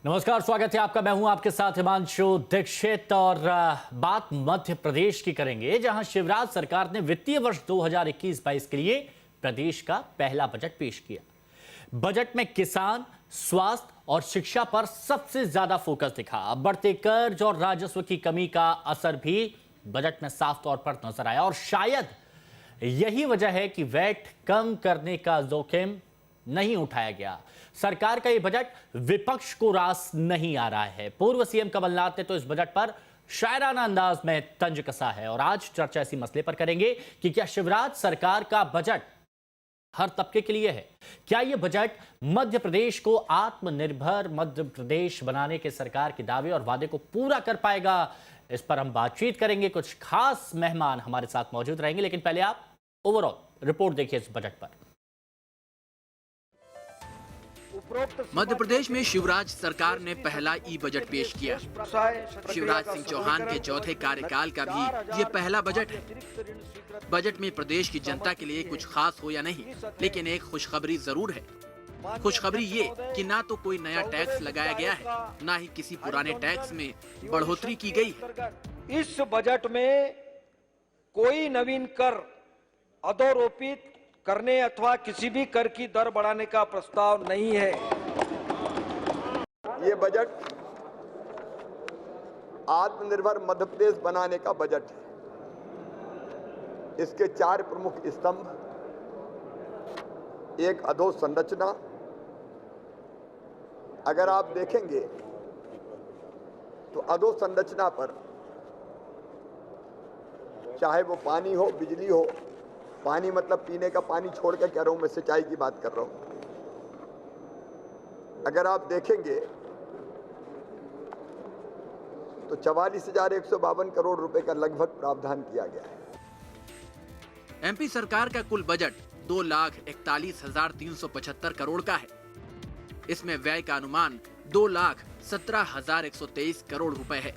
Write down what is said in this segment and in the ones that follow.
नमस्कार, स्वागत है आपका। मैं हूं आपके साथ हिमांशु दीक्षित और बात मध्य प्रदेश की करेंगे, जहां शिवराज सरकार ने वित्तीय वर्ष 2021-22 के लिए प्रदेश का पहला बजट पेश किया। बजट में किसान, स्वास्थ्य और शिक्षा पर सबसे ज्यादा फोकस दिखा। बढ़ते कर्ज और राजस्व की कमी का असर भी बजट में साफ तौर पर नजर आया और शायद यही वजह है कि वैट कम करने का जोखिम नहीं उठाया गया। सरकार का यह बजट विपक्ष को रास नहीं आ रहा है। पूर्व सीएम कमलनाथ ने तो इस बजट पर शायराना अंदाज में तंज कसा है और आज चर्चा इसी मसले पर करेंगे कि क्या शिवराज सरकार का बजट हर तबके के लिए है। क्या यह बजट मध्य प्रदेश को आत्मनिर्भर मध्य प्रदेश बनाने के सरकार के दावे और वादे को पूरा कर पाएगा। इस पर हम बातचीत करेंगे। कुछ खास मेहमान हमारे साथ मौजूद रहेंगे, लेकिन पहले आप ओवरऑल रिपोर्ट देखिए इस बजट पर। मध्य प्रदेश में शिवराज सरकार ने पहला ई बजट पेश किया। शिवराज सिंह चौहान के चौथे कार्यकाल का भी ये पहला बजट है। बजट में प्रदेश की जनता के लिए कुछ खास हो या नहीं, लेकिन एक खुशखबरी जरूर है। खुशखबरी ये कि ना तो कोई नया टैक्स लगाया गया है, ना ही किसी पुराने टैक्स में बढ़ोतरी की गई है। इस बजट में कोई नवीन कर अधोरोपित करने अथवा किसी भी कर की दर बढ़ाने का प्रस्ताव नहीं है। ये बजट आत्मनिर्भर मध्य प्रदेश बनाने का बजट है। इसके चार प्रमुख स्तंभ: एक अधोसंरचना। अगर आप देखेंगे तो अधोसंरचना पर चाहे वो पानी हो, बिजली हो, पानी मतलब पीने का पानी छोड़ के कह रहा हूं, मैं सिंचाई की बात कर रहा हूं। अगर आप देखेंगे तो 44,152 करोड़ रुपए का लगभग प्रावधान किया गया है। एमपी सरकार का कुल बजट 2,41,375 करोड़ का है। इसमें व्यय का अनुमान 2,17,123 करोड़ रुपए है।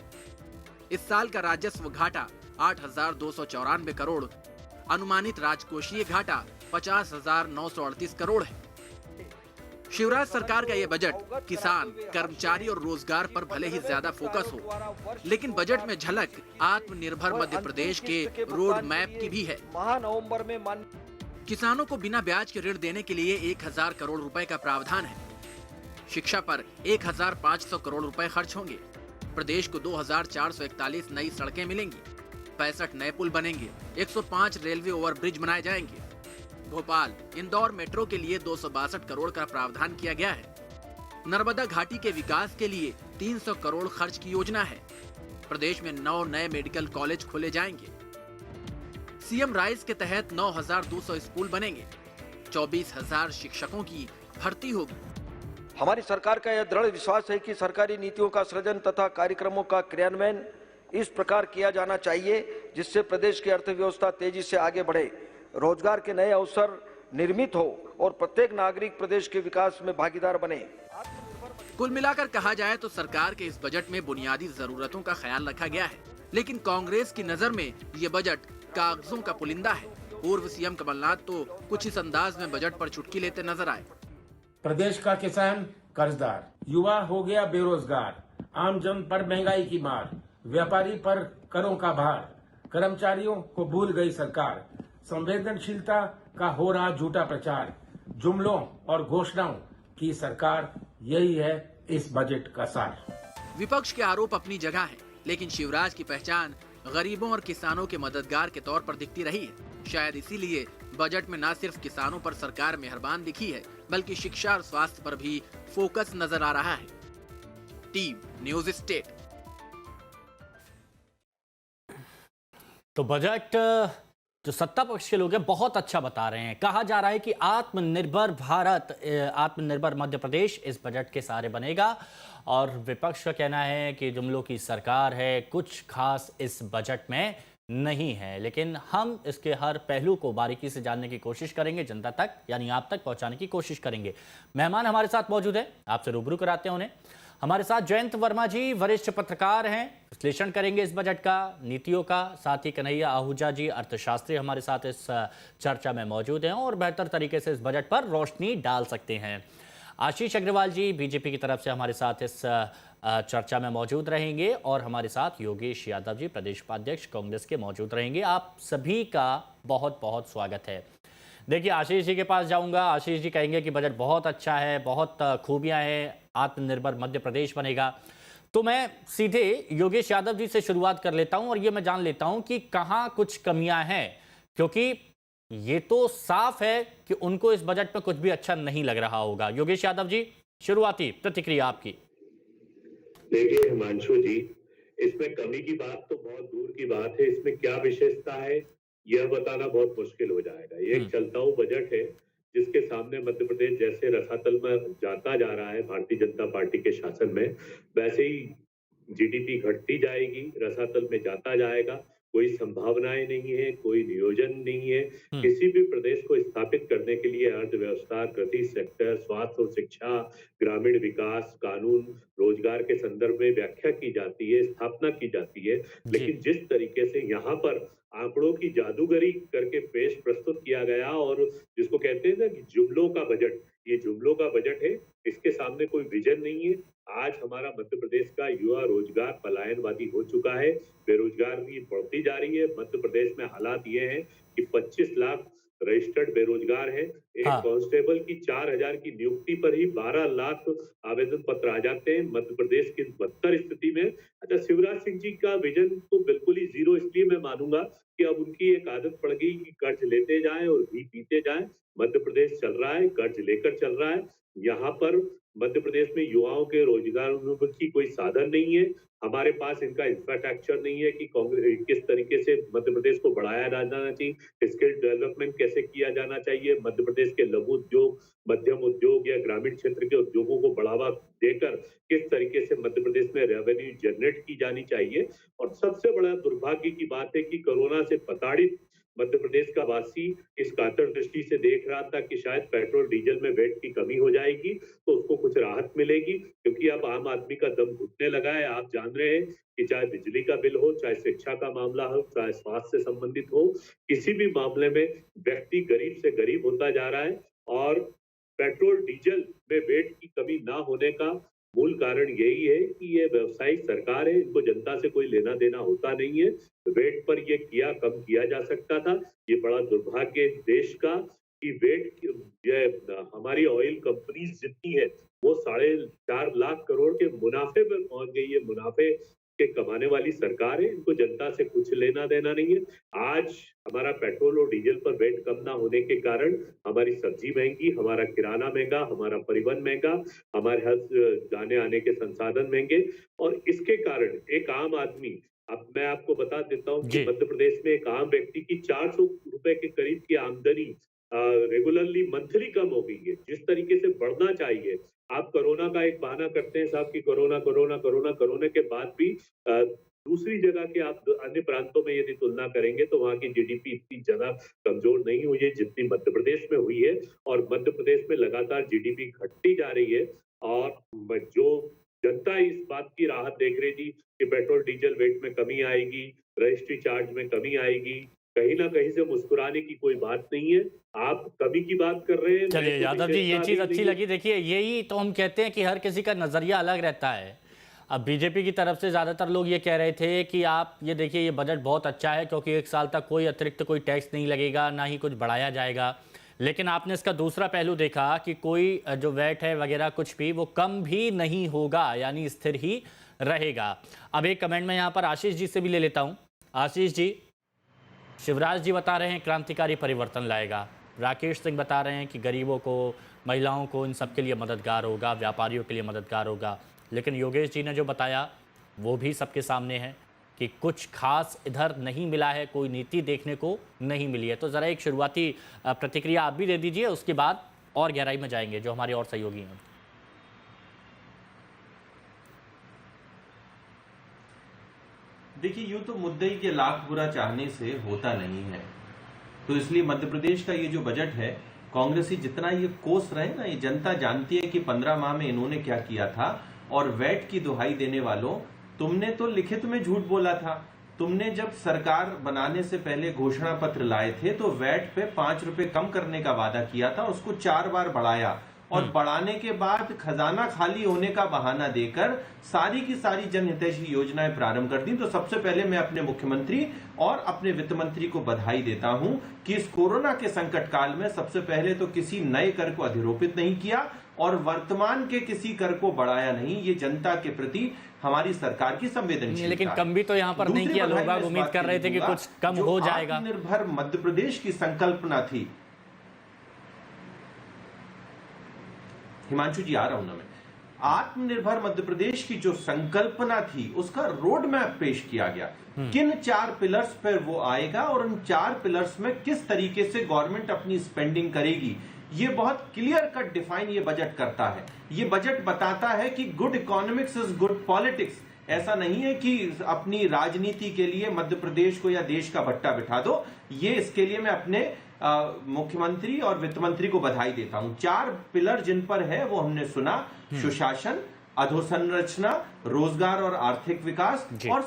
इस साल का राजस्व घाटा 8,294 करोड़, अनुमानित राजकोषीय घाटा 50,938 करोड़ है। शिवराज सरकार का यह बजट किसान, कर्मचारी और रोजगार पर भले ही ज्यादा फोकस हो, लेकिन बजट में झलक आत्मनिर्भर मध्य प्रदेश के रोड मैप की भी है। महानवंबर में किसानों को बिना ब्याज के ऋण देने के लिए 1,000 करोड़ रुपए का प्रावधान है। शिक्षा पर 1,500 करोड़ रुपए खर्च होंगे। प्रदेश को 2,441 नई सड़कें मिलेंगी, 65 नए पुल बनेंगे, 105 रेलवे ओवरब्रिज बनाए जाएंगे। भोपाल इंदौर मेट्रो के लिए 262 करोड़ का प्रावधान किया गया है। नर्मदा घाटी के विकास के लिए 300 करोड़ खर्च की योजना है। प्रदेश में 9 नए मेडिकल कॉलेज खोले जाएंगे। सीएम राइज के तहत 9,200 स्कूल बनेंगे। 24,000 शिक्षकों की भर्ती होगी। हमारी सरकार का यह दृढ़ विश्वास है कि सरकारी नीतियों का सृजन तथा कार्यक्रमों का क्रियान्वयन इस प्रकार किया जाना चाहिए जिससे प्रदेश की अर्थव्यवस्था तेजी से आगे बढ़े, रोजगार के नए अवसर निर्मित हो और प्रत्येक नागरिक प्रदेश के विकास में भागीदार बने। कुल मिलाकर कहा जाए तो सरकार के इस बजट में बुनियादी जरूरतों का ख्याल रखा गया है, लेकिन कांग्रेस की नजर में ये बजट कागजों का पुलिंदा है। पूर्व सीएम कमलनाथ तो कुछ इस अंदाज में बजट पर चुटकी लेते नजर आए। प्रदेश का किसान कर्जदार, युवा हो गया बेरोजगार, आम जन पर महंगाई की मार, व्यापारी पर करों का भार, कर्मचारियों को भूल गई सरकार, संवेदनशीलता का हो रहा झूठा प्रचार, जुमलों और घोषणाओं की सरकार, यही है इस बजट का सार। विपक्ष के आरोप अपनी जगह है, लेकिन शिवराज की पहचान गरीबों और किसानों के मददगार के तौर पर दिखती रही है। शायद इसीलिए बजट में न सिर्फ किसानों पर सरकार मेहरबान दिखी है, बल्कि शिक्षा और स्वास्थ्य पर भी फोकस नजर आ रहा है। Team news state. तो बजट जो सत्ता पक्ष के लोग हैं बहुत अच्छा बता रहे हैं। कहा जा रहा है कि आत्मनिर्भर भारत, आत्मनिर्भर मध्य प्रदेश इस बजट के सहारे बनेगा और विपक्ष का कहना है कि जुमलों की सरकार है, कुछ खास इस बजट में नहीं है। लेकिन हम इसके हर पहलू को बारीकी से जानने की कोशिश करेंगे, जनता तक यानी आप तक पहुंचाने की कोशिश करेंगे। मेहमान हमारे साथ मौजूद हैं, आपसे रूबरू कराते हैं उन्हें। हमारे साथ जयंत वर्मा जी वरिष्ठ पत्रकार हैं, विश्लेषण करेंगे इस बजट का, नीतियों का। साथ ही कन्हैया आहूजा जी अर्थशास्त्री हमारे साथ इस चर्चा में मौजूद हैं और बेहतर तरीके से इस बजट पर रोशनी डाल सकते हैं। आशीष अग्रवाल जी बीजेपी की तरफ से हमारे साथ इस चर्चा में मौजूद रहेंगे और हमारे साथ योगेश यादव जी प्रदेश उपाध्यक्ष कांग्रेस के मौजूद रहेंगे। आप सभी का बहुत बहुत स्वागत है। देखिए, आशीष जी के पास जाऊंगा। आशीष जी कहेंगे कि बजट बहुत अच्छा है, बहुत खूबियां हैं, आत्मनिर्भर मध्य प्रदेश बनेगा। तो मैं सीधे योगेश यादव जी से शुरुआत कर लेता हूं और ये मैं जान लेता हूं कि कहां कुछ कमियां हैं, क्योंकि ये तो साफ है कि उनको इस बजट में कुछ भी अच्छा नहीं लग रहा होगा। योगेश यादव जी, शुरुआती प्रतिक्रिया आपकी। देखिए हिमांशु जी, इसमें कमी की बात तो बहुत दूर की बात है। इसमें क्या विशेषता है यह बताना बहुत मुश्किल हो जाएगा। ये एक चलता हुआ बजट है जिसके सामने मध्य प्रदेश जैसे रसातल में जाता जा रहा है भारतीय जनता पार्टी के शासन में, वैसे ही जीडीपी घटती जाएगी, रसातल में जाता जाएगा। कोई संभावनाएं नहीं है, कोई नियोजन नहीं है। किसी भी प्रदेश को स्थापित करने के लिए अर्थव्यवस्था, कृषि सेक्टर, स्वास्थ्य और शिक्षा, ग्रामीण विकास, कानून, रोजगार के संदर्भ में व्याख्या की जाती है, स्थापना की जाती है। लेकिन जिस तरीके से यहाँ पर आंकड़ों की जादूगरी करके पेश प्रस्तुत किया गया और जिसको कहते हैं ना कि जुमलों का बजट, ये जुमलों का बजट है। इसके सामने कोई विजन नहीं है। आज हमारा मध्य प्रदेश का युवा रोजगार पलायनवादी हो चुका है, बेरोजगारी बढ़ती जा रही है। मध्य प्रदेश में हालात ये हैं कि 25 लाख रजिस्टर्ड बेरोजगार है। एक कांस्टेबल की 4000 की नियुक्ति पर ही 12 लाख आवेदन पत्र आ जाते हैं। मध्य प्रदेश की बदतर स्थिति में अच्छा, शिवराज सिंह जी का विजन तो बिल्कुल ही जीरो इसलिए मैं मानूंगा कि अब उनकी एक आदत पड़ गई कि कर्ज लेते जाएं और घी पीते जाएं। मध्य प्रदेश चल रहा है, कर्ज लेकर चल रहा है। यहाँ पर मध्य प्रदेश में युवाओं के रोजगार की कोई साधन नहीं है। हमारे पास इनका इंफ्रास्ट्रक्चर नहीं है कि कांग्रेस किस तरीके से मध्य प्रदेश को बढ़ाया जाना चाहिए, स्किल डेवलपमेंट कैसे किया जाना चाहिए, मध्य प्रदेश के लघु उद्योग, मध्यम उद्योग या ग्रामीण क्षेत्र के उद्योगों को बढ़ावा देकर किस तरीके से मध्य प्रदेश में रेवेन्यू जनरेट की जानी चाहिए। और सबसे बड़ा दुर्भाग्य की बात है कि कोरोना से प्रताड़ित मध्य प्रदेश का वासी इस कातर दृष्टि से देख रहा था कि शायद पेट्रोल डीजल में वैट की कमी हो जाएगी तो उसको कुछ राहत मिलेगी, क्योंकि अब आम आदमी का दम घुटने लगा है। आप जान रहे हैं कि चाहे बिजली का बिल हो, चाहे शिक्षा का मामला हो, चाहे स्वास्थ्य से संबंधित हो, किसी भी मामले में व्यक्ति गरीब से गरीब होता जा रहा है। और पेट्रोल डीजल में वैट की कमी ना होने का मूल कारण यही है कि ये व्यवसायिक सरकार है, इनको जनता से कोई लेना देना होता नहीं है। वैट पर ये कम किया जा सकता था। ये बड़ा दुर्भाग्य है देश का कि वैट हमारी ऑयल कंपनीज जितनी है वो 4.5 लाख करोड़ के मुनाफे पर पहुंच गई है। मुनाफे के कमाने वाली सरकार है, इनको जनता से कुछ लेना देना नहीं है। आज हमारा पेट्रोल और डीजल पर वैट कम ना होने के कारण हमारी सब्जी महंगी, हमारा किराना महंगा, हमारा परिवहन महंगा, हमारे हर जाने आने के संसाधन महंगे। और इसके कारण एक आम आदमी, अब मैं आपको बता देता हूँ कि मध्य प्रदेश में एक आम व्यक्ति की 400 रुपए के करीब की आमदनी रेगुलरली मंथली कम हो गई है। जिस तरीके से बढ़ना चाहिए, आप कोरोना का एक बहाना करते हैं साहब कि कोरोना के बाद भी दूसरी जगह के आप अन्य प्रांतों में यदि तुलना करेंगे तो वहां की जीडीपी इतनी ज्यादा कमजोर नहीं हुई है जितनी मध्य प्रदेश में हुई है। और मध्य प्रदेश में लगातार जीडीपी घटती जा रही है। और जो जनता इस बात की राहत देख रही थी कि पेट्रोल डीजल वेट में कमी आएगी, रजिस्ट्री चार्ज में कमी आएगी, कहीं ना कहीं से मुस्कुराने की कोई बात नहीं है। आप कमी की बात कर रहे हैं। चलिए यादव जी, ये चीज अच्छी लगी। देखिए, यही तो हम कहते हैं कि हर किसी का नजरिया अलग रहता है। अब बीजेपी की तरफ से ज्यादातर लोग ये कह रहे थे कि आप ये देखिए, ये बजट बहुत अच्छा है क्योंकि 1 साल तक कोई अतिरिक्त कोई टैक्स नहीं लगेगा, ना ही कुछ बढ़ाया जाएगा। लेकिन आपने इसका दूसरा पहलू देखा कि कोई जो वैट है वगैरह कुछ भी वो कम भी नहीं होगा, यानी स्थिर ही रहेगा। अब एक कमेंट में यहाँ पर आशीष जी से भी ले लेता हूँ। आशीष जी, शिवराज जी बता रहे हैं क्रांतिकारी परिवर्तन लाएगा, राकेश सिंह बता रहे हैं कि गरीबों को, महिलाओं को, इन सब के लिए मददगार होगा, व्यापारियों के लिए मददगार होगा। लेकिन योगेश जी ने जो बताया वो भी सबके सामने है कि कुछ खास इधर नहीं मिला है, कोई नीति देखने को नहीं मिली है। तो ज़रा एक शुरुआती प्रतिक्रिया आप भी दे दीजिए, उसके बाद और गहराई में जाएंगे जो हमारे और सहयोगी हैं। देखिए, यूं तो मुद्दे के लाख बुरा चाहने से होता नहीं है, तो इसलिए मध्य प्रदेश का ये जो बजट है, कांग्रेसी जितना ये कोस रहे ना, ये जनता जानती है कि 15 माह में इन्होंने क्या किया था। और वैट की दुहाई देने वालों, तुमने तो लिखित में झूठ बोला था। तुमने जब सरकार बनाने से पहले घोषणा पत्र लाए थे तो वैट पे 5 रुपए कम करने का वादा किया था, उसको 4 बार बढ़ाया। और बढ़ाने के बाद खजाना खाली होने का बहाना देकर सारी की सारी जनहितैषी योजनाएं प्रारंभ कर दी। तो सबसे पहले मैं अपने मुख्यमंत्री और अपने वित्त मंत्री को बधाई देता हूं कि इस कोरोना के संकट काल में सबसे पहले तो किसी नए कर को अधिरोपित नहीं किया और वर्तमान के किसी कर को बढ़ाया नहीं। ये जनता के प्रति हमारी सरकार की संवेदनशीलता। लेकिन कम भी तो यहाँ पर नहीं किया, लोग उम्मीद कर रहे थे कि कुछ कम हो जाएगा। आत्मनिर्भर मध्य प्रदेश की संकल्पना थी, हिमांशु जी आ रहा हूं ना मैं, आत्मनिर्भर मध्य प्रदेश की जो संकल्पना थी उसका रोड मैप पेश किया गया। किन 4 पिलर्स पर वो आएगा और उन 4 पिलर्स में किस तरीके से गवर्नमेंट अपनी स्पेंडिंग करेगी, ये बहुत क्लियर कट डिफाइन ये बजट करता है। ये बजट बताता है कि good economics is good politics. ऐसा नहीं है कि अपनी राजनीति के लिए मध्य प्रदेश को या देश का भट्टा बिठा दो। ये इसके लिए मैं अपने मुख्यमंत्री और वित्त मंत्री को बधाई देता हूं। 4 पिलर जिन पर है वो हमने सुना, सुशासन, अधोसंरचना, रोजगार और आर्थिक विकास और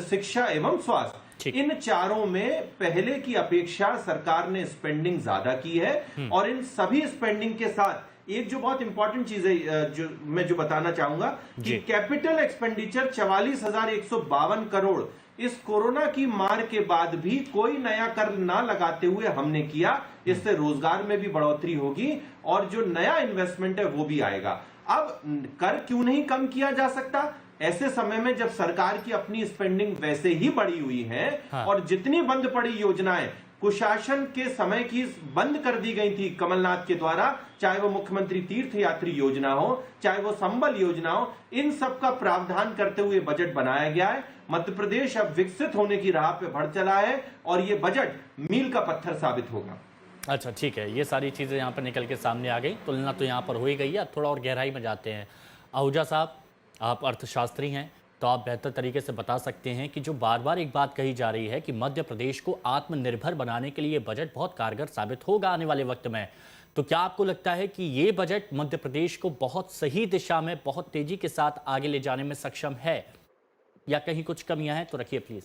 शिक्षा एवं स्वास्थ्य। इन चारों में पहले की अपेक्षा सरकार ने स्पेंडिंग ज्यादा की है और इन सभी स्पेंडिंग के साथ एक जो बहुत इंपॉर्टेंट चीज है जो मैं बताना चाहूंगा कि कैपिटल एक्सपेंडिचर 44,152 करोड़ इस कोरोना की मार के बाद भी कोई नया कर ना लगाते हुए हमने किया। इससे रोजगार में भी बढ़ोतरी होगी और जो नया इन्वेस्टमेंट है वो भी आएगा। अब कर क्यों नहीं कम किया जा सकता? ऐसे समय में जब सरकार की अपनी स्पेंडिंग वैसे ही बढ़ी हुई है और जितनी बंद पड़ी योजनाएं कुशासन के समय की बंद कर दी गई थी कमलनाथ के द्वारा, चाहे वो मुख्यमंत्री तीर्थ यात्री योजना हो, चाहे वो संबल योजना हो, इन सब का प्रावधान करते हुए बजट बनाया गया है। मध्य प्रदेश अब विकसित होने की राह पे बढ़ चला है और ये बजट मील का पत्थर साबित होगा। अच्छा ठीक है, ये सारी चीज़ें यहाँ पर निकल के सामने आ गई। तुलना तो यहाँ पर हो ही गई है। थोड़ा और गहराई में जाते हैं। आहूजा साहब, आप अर्थशास्त्री हैं, तो आप बेहतर तरीके से बता सकते हैं कि जो बार बार एक बात कही जा रही है कि मध्य प्रदेश को आत्मनिर्भर बनाने के लिए बजट बहुत कारगर साबित होगा आने वाले वक्त में, तो क्या आपको लगता है कि ये बजट मध्य प्रदेश को बहुत सही दिशा में बहुत तेजी के साथ आगे ले जाने में सक्षम है या कहीं कुछ कमियां हैं? तो रखिए प्लीज।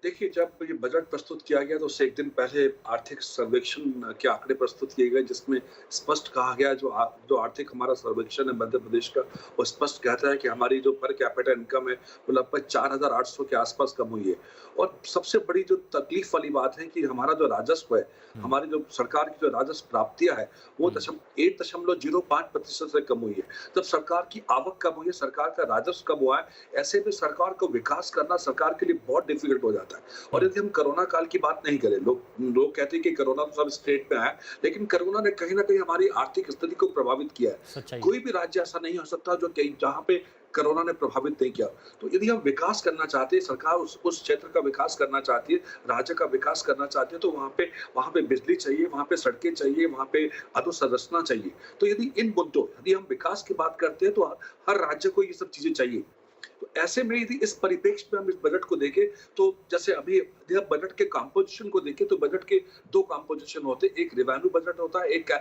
देखिए, जब ये बजट प्रस्तुत किया गया तो उससे एक दिन पहले आर्थिक सर्वेक्षण के आंकड़े प्रस्तुत किए गए, जिसमें स्पष्ट कहा गया जो आर्थिक हमारा सर्वेक्षण है मध्य प्रदेश का, वो स्पष्ट कहता है कि हमारी जो पर कैपिटा इनकम है वो लगभग 4,800 के आसपास कम हुई है। और सबसे बड़ी जो तकलीफ वाली बात है कि हमारा जो राजस्व है, हमारी जो सरकार की जो राजस्व प्राप्तियां है वो 1.05% से कम हुई है। जब सरकार की आवक कम हुई है, सरकार का राजस्व कम हुआ है, ऐसे में सरकार को विकास करना सरकार के लिए बहुत डिफिकल्ट हो जाता है। और यदि हम कोरोना काल की बात नहीं करें, लोग कहते हैं कि कोरोना तो सब स्टेट में आया, लेकिन कोरोना ने कहीं ना कहीं हमारी आर्थिक स्थिति को प्रभावित किया है। कोई भी राज्य ऐसा नहीं हो सकता जो कहीं जहां पे कोरोना ने प्रभावित नहीं किया। तो यदि हम विकास करना चाहते हैं, सरकार उस क्षेत्र का विकास करना चाहती है, राज्य का विकास करना चाहती है, तो वहां पे बिजली चाहिए, वहां पे सड़कें चाहिए, वहां पे अधोसंरचना चाहिए। तो यदि हम विकास की बात करते हैं तो हर राज्य को ये सब चीजें चाहिए। तो ऐसे में यदि इस परिप्रेक्ष्य में हम इस बजट को देखें तो जैसे अभी बजट के कंपोजिशन को देखें तो बजट के 2 कंपोजिशन होते हैं। एक रेवेन्यू बजट होता है, एक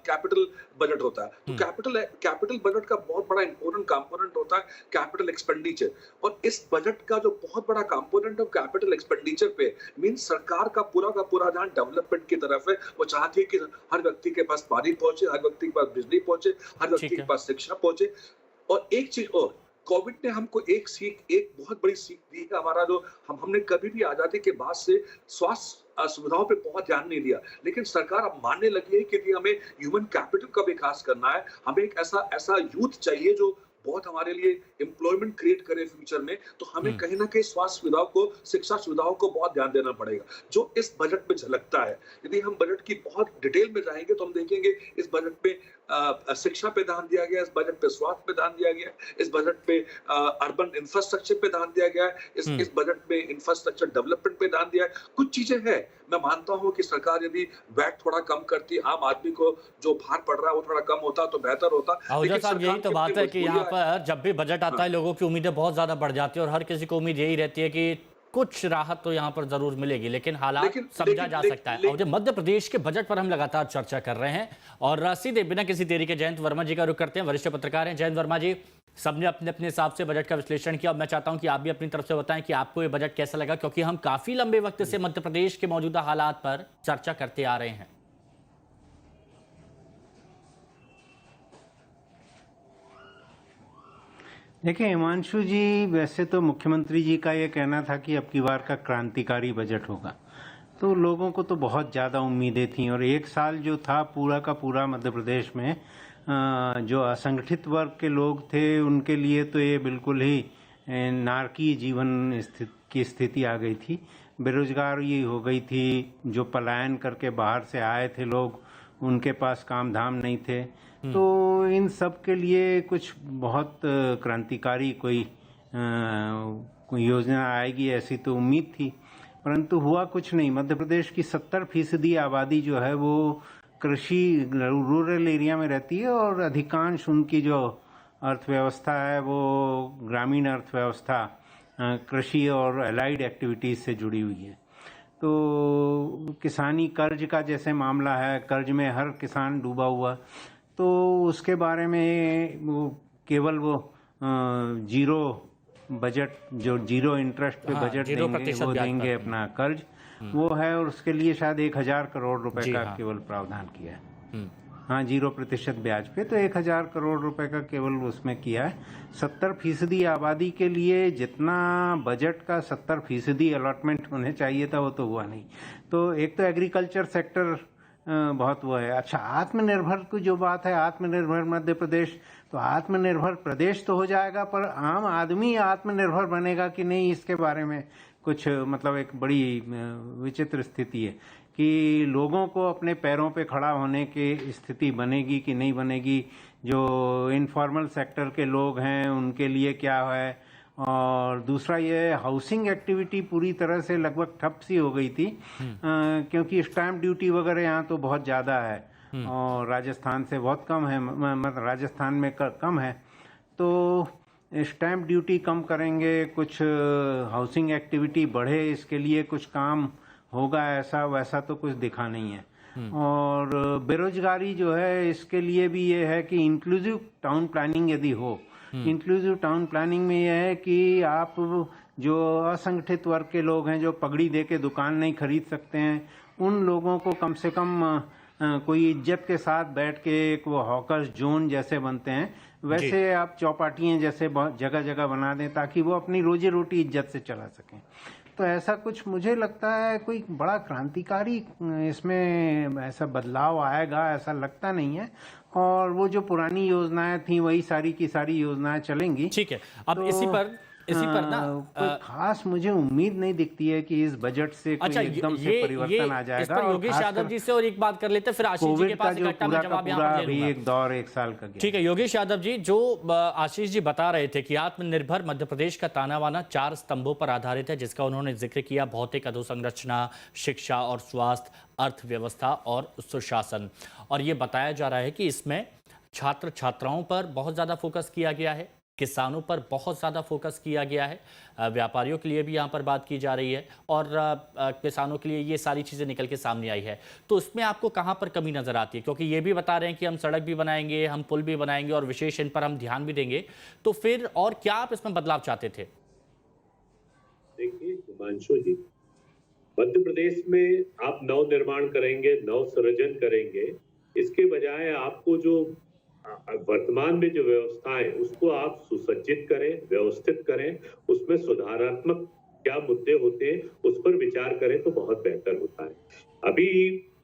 कैपिटल बजट होता है। तो कैपिटल बजट का बहुत बड़ा इंपॉर्टेंट कंपोनेंट होता है कैपिटल एक्सपेंडिचर। और इस बजट का जो बहुत बड़ा कंपोनेंट है कैपिटल एक्सपेंडिचर पे मींस सरकार का पूरा ध्यान डेवलपमेंट की तरफ है। वो चाहती है कि हर व्यक्ति के पास पानी पहुंचे, हर व्यक्ति के पास बिजली पहुंचे, हर व्यक्ति के पास शिक्षा पहुंचे। और एक चीज और, कोविड ने हमको एक बहुत बड़ी सीख दी है। हमारा जो हमने कभी भी आजादी के बाद से स्वास्थ्य सुविधाओं पे बहुत ध्यान नहीं दिया, लेकिन सरकार अब मानने लगी है कि हमें ह्यूमन कैपिटल का विकास करना है, हमें एक ऐसा यूथ चाहिए जो बहुत हमारे लिए एम्प्लॉयमेंट क्रिएट करे फ्यूचर में। तो हमें कहीं ना कहीं स्वास्थ्य सुविधाओं को, शिक्षा सुविधाओं को बहुत ध्यान देना पड़ेगा, जो इस बजट में झलकता है। यदि हम बजट की बहुत डिटेल में जाएंगे तो हम देखेंगे इस बजट में शिक्षा पे ध्यान दिया गया, इस बजट पे स्वास्थ्य पे ध्यान दिया गया, इस बजट पे अर्बन इंफ्रास्ट्रक्चर पे ध्यान दिया गया, इस बजट में इंफ्रास्ट्रक्चर डेवलपमेंट पे ध्यान दिया है। कुछ चीजें हैं, मैं मानता हूं कि सरकार यदि वैट थोड़ा कम करती, आम आदमी को जो भार पड़ रहा है वो थोड़ा कम होता तो बेहतर होता। आहूजा साहब, यही तो बात है कि यहाँ पर जब भी बजट आता है लोगों की उम्मीदें बहुत ज्यादा बढ़ जाती है और हर किसी को उम्मीद यही रहती है कि कुछ राहत तो यहाँ पर जरूर मिलेगी, लेकिन हालात समझा जा सकता है। और मध्य प्रदेश के बजट पर हम लगातार चर्चा कर रहे हैं और सीधे बिना किसी देरी के जयंत वर्मा जी का रुख करते हैं। वरिष्ठ पत्रकार हैं जयंत वर्मा जी। सबने अपने अपने हिसाब से बजट का विश्लेषण किया। और मैं चाहता हूं कि आप भी अपनी तरफ से बताएं कि आपको ये बजट कैसा लगा, क्योंकि हम काफी लंबे वक्त से मध्य प्रदेश के मौजूदा हालात पर चर्चा करते आ रहे हैं। देखिए हिमांशु जी, वैसे तो मुख्यमंत्री जी का ये कहना था कि अब की बार का क्रांतिकारी बजट होगा, तो लोगों को तो बहुत ज़्यादा उम्मीदें थीं। और एक साल जो था पूरा का पूरा मध्य प्रदेश में जो असंगठित वर्ग के लोग थे उनके लिए तो ये बिल्कुल ही नारकीय जीवन की स्थिति आ गई थी। बेरोजगारी हो गई थी, जो पलायन करके बाहर से आए थे लोग, उनके पास काम धाम नहीं थे। तो इन सब के लिए कुछ बहुत क्रांतिकारी कोई योजना आएगी ऐसी तो उम्मीद थी, परंतु हुआ कुछ नहीं। मध्य प्रदेश की 70% आबादी जो है वो कृषि रूरल एरिया में रहती है और अधिकांश उनकी जो अर्थव्यवस्था है वो ग्रामीण अर्थव्यवस्था कृषि और अलाइड एक्टिविटीज़ से जुड़ी हुई है। तो किसानी कर्ज का जैसे मामला है, कर्ज में हर किसान डूबा हुआ, तो उसके बारे में वो केवल वो जीरो बजट, जो जीरो इंटरेस्ट पे बजट देंगे, वो देंगे अपना कर्ज, वो है। और उसके लिए शायद 1000 करोड़ रुपए का केवल प्रावधान किया है। हाँ, 0% ब्याज पे, तो 1000 करोड़ रुपए का केवल उसमें किया है। 70% आबादी के लिए जितना बजट का 70% अलॉटमेंट होने चाहिए था वो तो हुआ नहीं। तो एक तो एग्रीकल्चर सेक्टर बहुत वो है। अच्छा, आत्मनिर्भर की जो बात है, आत्मनिर्भर मध्य प्रदेश, तो आत्मनिर्भर प्रदेश तो हो जाएगा, पर आम आदमी आत्मनिर्भर बनेगा कि नहीं, इसके बारे में कुछ मतलब एक बड़ी विचित्र स्थिति है कि लोगों को अपने पैरों पे खड़ा होने की स्थिति बनेगी कि नहीं बनेगी। जो इनफॉर्मल सेक्टर के लोग हैं उनके लिए क्या है। और दूसरा ये हाउसिंग एक्टिविटी पूरी तरह से लगभग ठप सी हो गई थी, क्योंकि स्टैंप ड्यूटी वगैरह यहाँ तो बहुत ज़्यादा है और राजस्थान से बहुत कम है, मतलब राजस्थान में कम है। तो स्टैंप ड्यूटी कम करेंगे, कुछ हाउसिंग एक्टिविटी बढ़े, इसके लिए कुछ काम होगा, ऐसा वैसा तो कुछ दिखा नहीं है। और बेरोजगारी जो है इसके लिए भी ये है कि इंक्लूसिव टाउन प्लानिंग यदि हो, इंक्लूसिव टाउन प्लानिंग में यह है कि आप जो असंगठित वर्ग के लोग हैं, जो पगड़ी दे के दुकान नहीं खरीद सकते हैं, उन लोगों को कम से कम कोई इज्जत के साथ बैठ के एक वो हॉकर्स जोन जैसे बनते हैं वैसे आप चौपाटियाँ जैसे जगह जगह बना दें ताकि वो अपनी रोजी रोटी इज्जत से चला सकें। तो ऐसा कुछ मुझे लगता है कोई बड़ा क्रांतिकारी इसमें ऐसा बदलाव आएगा ऐसा लगता नहीं है। और वो जो पुरानी योजनाएं थी वही सारी की सारी योजनाएं चलेंगी। ठीक है, अब तो इसी पर ना कोई खास मुझे उम्मीद नहीं दिखती है कि इस बजट से कोई एकदम से परिवर्तन आ जाएगा। इस पर योगेश यादव जी से और एक बात कर लेते हैं, फिर आशीष जी के पास इकट्ठा में जवाब यहाँ पर ले लूंगा। एक दौर 1 साल का गया। ठीक है योगेश यादव जी, जो आशीष जी बता रहे थे कि आत्मनिर्भर मध्य प्रदेश का ताना बाना 4 स्तंभों पर आधारित है, जिसका उन्होंने जिक्र किया, भौतिक अधोसंरचना, शिक्षा और स्वास्थ्य, अर्थव्यवस्था और सुशासन। और ये बताया जा रहा है कि इसमें छात्र छात्राओं पर बहुत ज़्यादा फोकस किया गया है, किसानों पर बहुत ज़्यादा फोकस किया गया है, व्यापारियों के लिए भी यहाँ पर बात की जा रही है और किसानों के लिए ये सारी चीज़ें निकल के सामने आई है। तो इसमें आपको कहाँ पर कमी नज़र आती है? क्योंकि ये भी बता रहे हैं कि हम सड़क भी बनाएंगे, हम पुल भी बनाएंगे और विशेष इन पर हम ध्यान भी देंगे, तो फिर और क्या आप इसमें बदलाव चाहते थे? देखिए हिमांशु जी, मध्य प्रदेश में आप नव निर्माण करेंगे, नव सृजन करेंगे, इसके बजाय आपको जो वर्तमान में जो व्यवस्था है उसको आप सुसज्जित करें, व्यवस्थित करें, उसमें सुधारात्मक क्या मुद्दे होते हैं उस पर विचार करें तो बहुत बेहतर होता है। अभी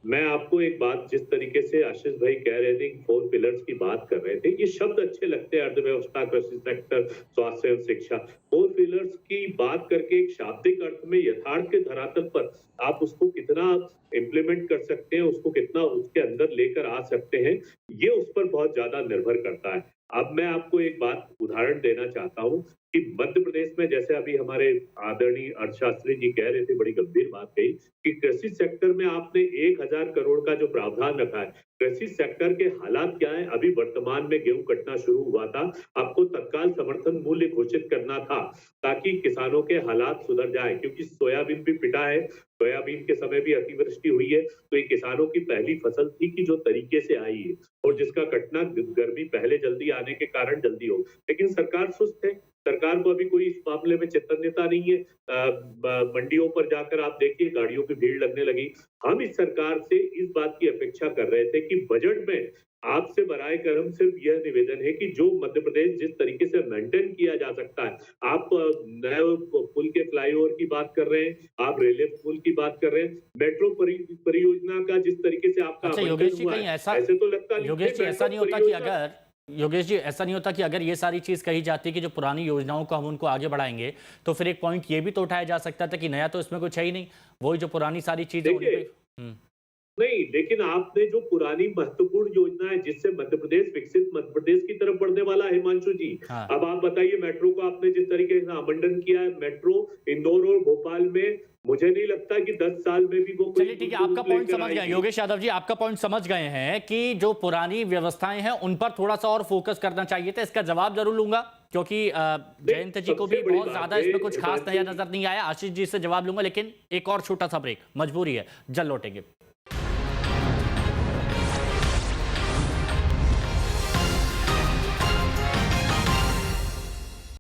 मैं आपको एक बात, जिस तरीके से आशीष भाई कह रहे थे 4 पिलर्स की बात कर रहे थे, ये शब्द अच्छे लगते हैं, अर्थव्यवस्था, कृषि सेक्टर, स्वास्थ्य एवं शिक्षा। 4 पिलर्स की बात करके एक शाब्दिक अर्थ में यथार्थ के धरातल पर आप उसको कितना इम्प्लीमेंट कर सकते हैं, उसको कितना उसके अंदर लेकर आ सकते हैं, ये उस पर बहुत ज्यादा निर्भर करता है। अब मैं आपको एक बात उदाहरण देना चाहता हूं कि मध्य प्रदेश में, जैसे अभी हमारे आदरणीय अर्थशास्त्री जी कह रहे थे, बड़ी गंभीर बात कही कि कृषि सेक्टर में आपने 1000 करोड़ का जो प्रावधान रखा है, कृषि सेक्टर के हालात क्या है। अभी वर्तमान में गेहूं कटना शुरू हुआ था, आपको तत्काल समर्थन मूल्य घोषित करना था ताकि किसानों के हालात सुधर जाए, क्योंकि सोयाबीन भी पिटा है। सोयाबीन के समय भी अतिवृष्टि हुई है, तो ये किसानों की पहली फसल थी कि जो तरीके से आई है और जिसका कटना गर्मी पहले जल्दी आने के कारण जल्दी हो, लेकिन सरकार सुस्त है। सरकार को अभी कोई इस मामले में चेतन्यता नहीं है। मंडियों पर जाकर आप देखिए गाड़ियों की भीड़ लगने लगी। हम इस सरकार से इस बात की अपेक्षा कर रहे थे कि बजट में आपसे बराए करम सिर्फ यह निवेदन है कि जो मध्य प्रदेश जिस तरीके से मेंटेन किया जा सकता है, आप नए पुल के फ्लाईओवर की बात कर रहे हैं, आप रेलवे पुल की बात कर रहे हैं, मेट्रो परियोजना का जिस तरीके से आपका अच्छा योगेश जी, कहीं ऐसे तो लगता नहीं, योगेश जी ऐसा नहीं होता कि अगर योगेश जी ऐसा नहीं होता कि अगर ये सारी चीज कही जाती कि जो पुरानी योजनाओं को हम उनको आगे बढ़ाएंगे, तो फिर एक पॉइंट ये भी तो उठाया जा सकता था कि नया तो इसमें कुछ है ही नहीं, वही जो पुरानी सारी चीजें नहीं, लेकिन आपने जो पुरानी महत्वपूर्ण योजना है जिससे मध्य प्रदेश विकसित मध्य प्रदेश की तरफ बढ़ने वाला है हिमांशु जी। हाँ। अब आप बताइए, मेट्रो को आपने जिस तरीके से आवंटन किया है, मेट्रो इंदौर और भोपाल में, मुझे नहीं लगता कि 10 साल में भी वो। चलिए ठीक है, आपका पॉइंट समझ गए योगेश यादव जी, आपका पॉइंट समझ गए हैं कि जो पुरानी व्यवस्थाएं हैं उन पर थोड़ा सा और फोकस करना चाहिए था। इसका जवाब जरूर लूंगा, क्योंकि जयंत जी को भी बहुत ज्यादा इसमें कुछ खास नया नजर नहीं आया। आशीष जी से जवाब लूंगा, लेकिन एक और छोटा सा ब्रेक, मजबूरी है, जल्द लौटेंगे।